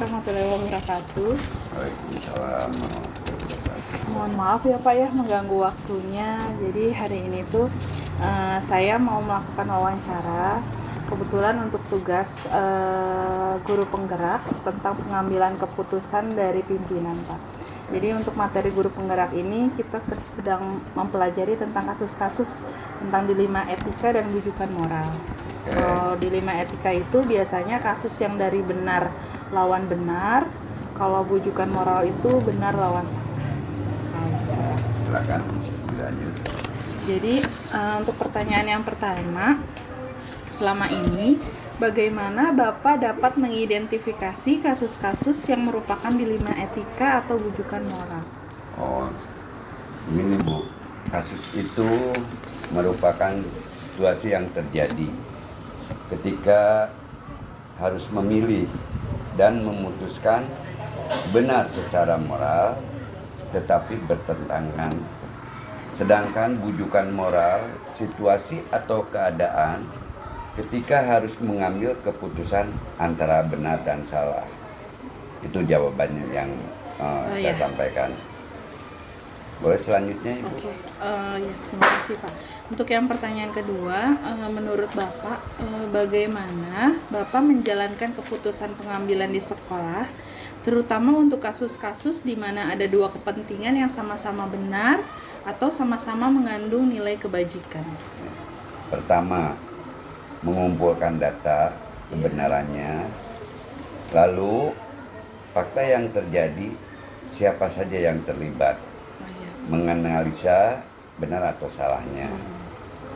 warahmatullahi wabarakatuh. Waalaikumsalam warahmatullahi wabarakatuh. Mohon maaf ya Pak ya mengganggu waktunya. Jadi hari ini tuh saya mau melakukan wawancara. Kebetulan untuk tugas guru penggerak tentang pengambilan keputusan dari pimpinan Pak. Jadi untuk materi guru penggerak ini kita sedang mempelajari tentang kasus-kasus tentang dilema etika dan bujukan moral. Kalau dilema etika itu biasanya kasus yang dari benar lawan benar, kalau bujukan moral itu benar lawan salah. Silakan dilanjut. Jadi untuk pertanyaan yang pertama, selama ini bagaimana Bapak dapat mengidentifikasi kasus-kasus yang merupakan dilema etika atau bujukan moral? Oh, ini Bu, kasus itu merupakan situasi yang terjadi ketika harus memilih dan memutuskan benar secara moral tetapi bertentangan. Sedangkan bujukan moral, situasi atau keadaan ketika harus mengambil keputusan antara benar dan salah. Itu jawabannya yang saya sampaikan. Boleh selanjutnya Ibu? Oke, ya, terima kasih Pak. Untuk yang pertanyaan kedua, menurut Bapak, bagaimana Bapak menjalankan keputusan pengambilan di sekolah, terutama untuk kasus-kasus di mana ada dua kepentingan yang sama-sama benar atau sama-sama mengandung nilai kebajikan? Pertama, mengumpulkan data kebenarannya, lalu fakta yang terjadi, siapa saja yang terlibat, menganalisa benar atau salahnya,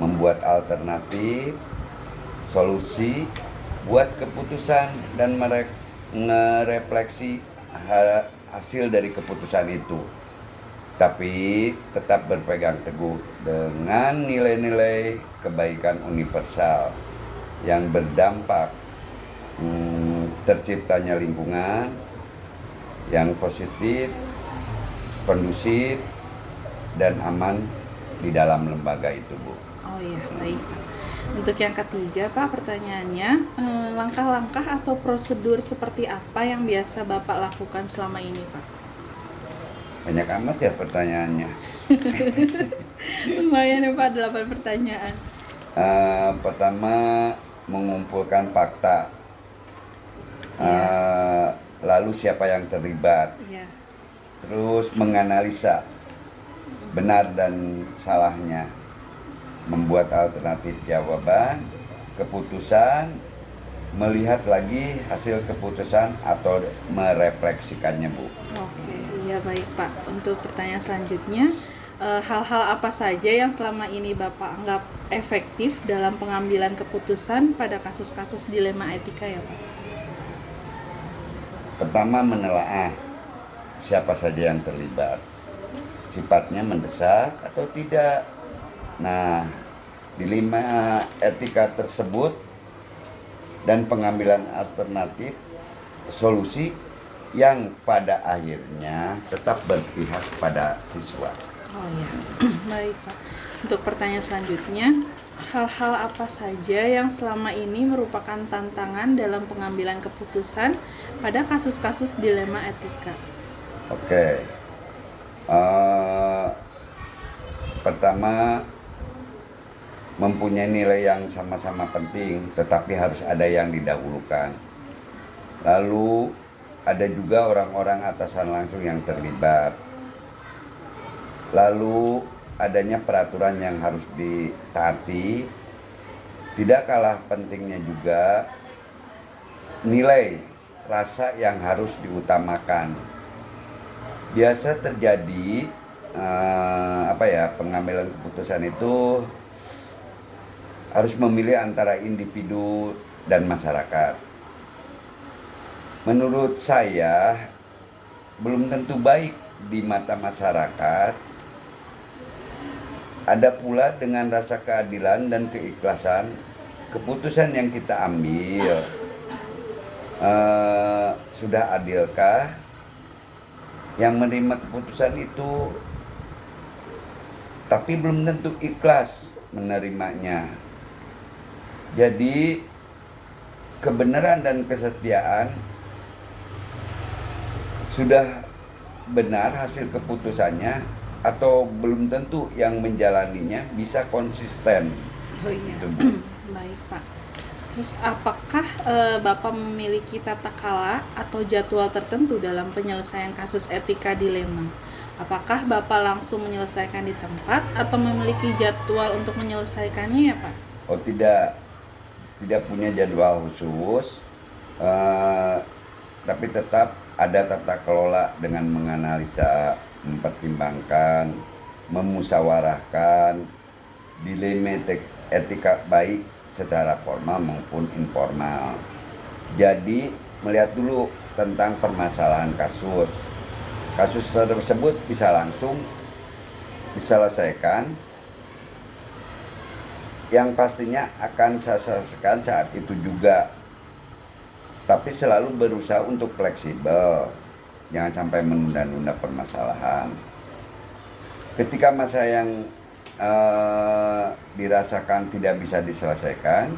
membuat alternatif, solusi, buat keputusan dan merefleksi hasil dari keputusan itu. Tapi tetap berpegang teguh dengan nilai-nilai kebaikan universal yang berdampak terciptanya lingkungan yang positif, kondusif, dan aman di dalam lembaga itu, Bu. Oh iya, baik Pak. Untuk yang ketiga Pak, pertanyaannya, langkah-langkah atau prosedur seperti apa yang biasa Bapak lakukan selama ini Pak? Banyak amat ya pertanyaannya. Lumayan ya Pak, 8 pertanyaan. Pertama, mengumpulkan fakta. Lalu siapa yang terlibat. Iya. Terus menganalisa benar dan salahnya, membuat alternatif jawaban, keputusan, melihat lagi hasil keputusan atau merefleksikannya, Bu. Oke, iya baik Pak. Untuk pertanyaan selanjutnya, hal-hal apa saja yang selama ini Bapak anggap efektif dalam pengambilan keputusan pada kasus-kasus dilema etika ya Pak? Pertama, menelaah siapa saja yang terlibat, sifatnya mendesak atau tidak. Nah, dilema etika tersebut dan pengambilan alternatif solusi yang pada akhirnya tetap berpihak pada siswa. Oh ya, baik Pak. Untuk pertanyaan selanjutnya, hal-hal apa saja yang selama ini merupakan tantangan dalam pengambilan keputusan pada kasus-kasus dilema etika? Oke. Pertama, mempunyai nilai yang sama-sama penting, tetapi harus ada yang didahulukan. Lalu ada juga orang-orang atasan langsung yang terlibat. Lalu adanya peraturan yang harus ditaati. Tidak kalah pentingnya juga nilai rasa yang harus diutamakan. Biasa terjadi pengambilan keputusan itu harus memilih antara individu dan masyarakat. Menurut saya belum tentu baik di mata masyarakat. Ada pula dengan rasa keadilan dan keikhlasan keputusan yang kita ambil sudah adilkah yang menerima keputusan itu, tapi belum tentu ikhlas menerimanya. Jadi kebenaran dan kesetiaan sudah benar hasil keputusannya atau belum tentu yang menjalaninya bisa konsisten. Oh iya. Gitu, Bu. Baik, Pak. Terus apakah Bapak memiliki tata kala atau jadwal tertentu dalam penyelesaian kasus etika dilema? Apakah Bapak langsung menyelesaikan di tempat atau memiliki jadwal untuk menyelesaikannya ya, Pak? Oh tidak punya jadwal khusus, tapi tetap ada tata kelola dengan menganalisa, mempertimbangkan, memusyawarahkan dilema etika baik secara formal maupun informal. Jadi melihat dulu tentang permasalahan kasus. Kasus tersebut bisa langsung diselesaikan, yang pastinya akan saya selesaikan saat itu juga. Tapi selalu berusaha untuk fleksibel, jangan sampai menunda-nunda permasalahan. Ketika masa yang dirasakan tidak bisa diselesaikan,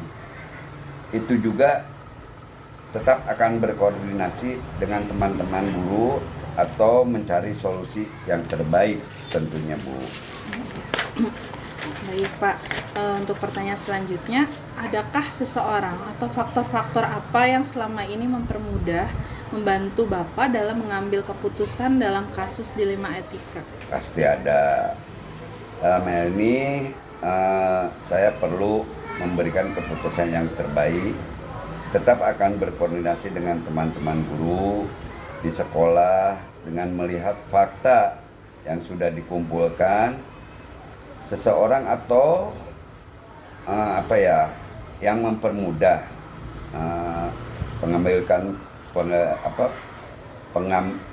itu juga tetap akan berkoordinasi dengan teman-teman guru atau mencari solusi yang terbaik tentunya, Bu. Baik, Pak. Untuk pertanyaan selanjutnya, adakah seseorang atau faktor-faktor apa yang selama ini membantu Bapak dalam mengambil keputusan dalam kasus dilema etika? Pasti ada. Dalam hal ini saya perlu memberikan keputusan yang terbaik. Tetap akan berkoordinasi dengan teman-teman guru di sekolah dengan melihat fakta yang sudah dikumpulkan seseorang atau yang mempermudah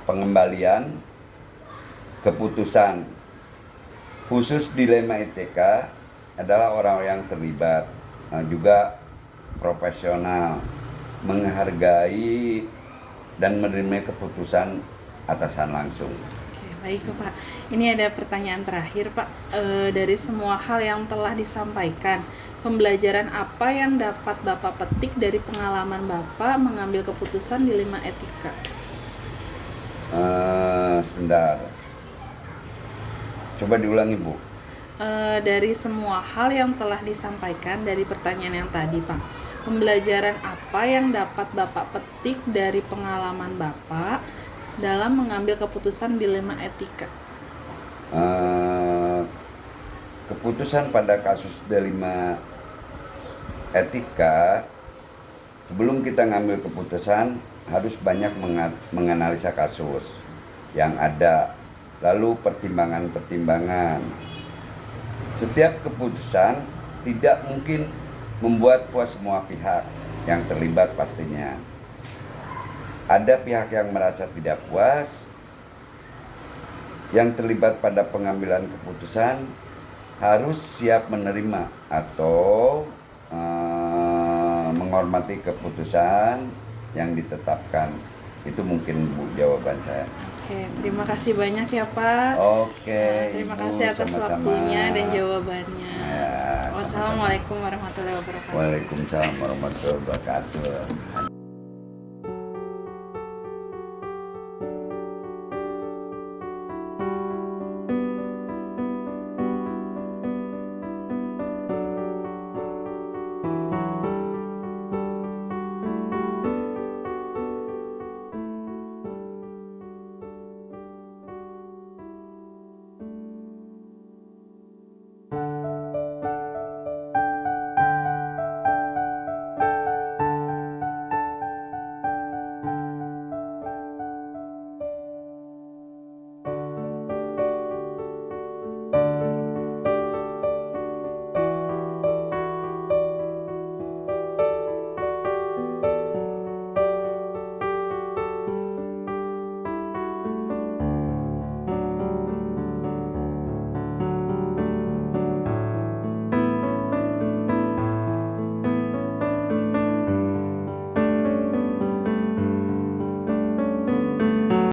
pengembalian keputusan. Khusus dilema etika adalah orang yang terlibat juga profesional, menghargai dan menerima keputusan atasan langsung. Oke, baik Pak. Ini ada pertanyaan terakhir, Pak. Dari semua hal yang telah disampaikan, pembelajaran apa yang dapat Bapak petik dari pengalaman Bapak mengambil keputusan dilema etika? Sebentar. Coba diulangi, Bu. Dari semua hal yang telah disampaikan dari pertanyaan yang tadi, Pak, pembelajaran apa yang dapat Bapak petik dari pengalaman Bapak dalam mengambil keputusan dilema etika? Keputusan pada kasus dilema etika, sebelum kita ngambil keputusan harus banyak menganalisa kasus yang ada, lalu pertimbangan-pertimbangan. Setiap keputusan tidak mungkin membuat puas semua pihak yang terlibat pastinya. Ada pihak yang merasa tidak puas, yang terlibat pada pengambilan keputusan harus siap menerima atau menghormati keputusan yang ditetapkan. Itu mungkin, Bu, jawaban saya. Oke, terima kasih banyak ya, Pak. Oke, terima Ibu, kasih atas sama-sama. waktunya dan jawabannya. Ya, Wassalamualaikum warahmatullahi wabarakatuh. Waalaikumsalam warahmatullahi wabarakatuh.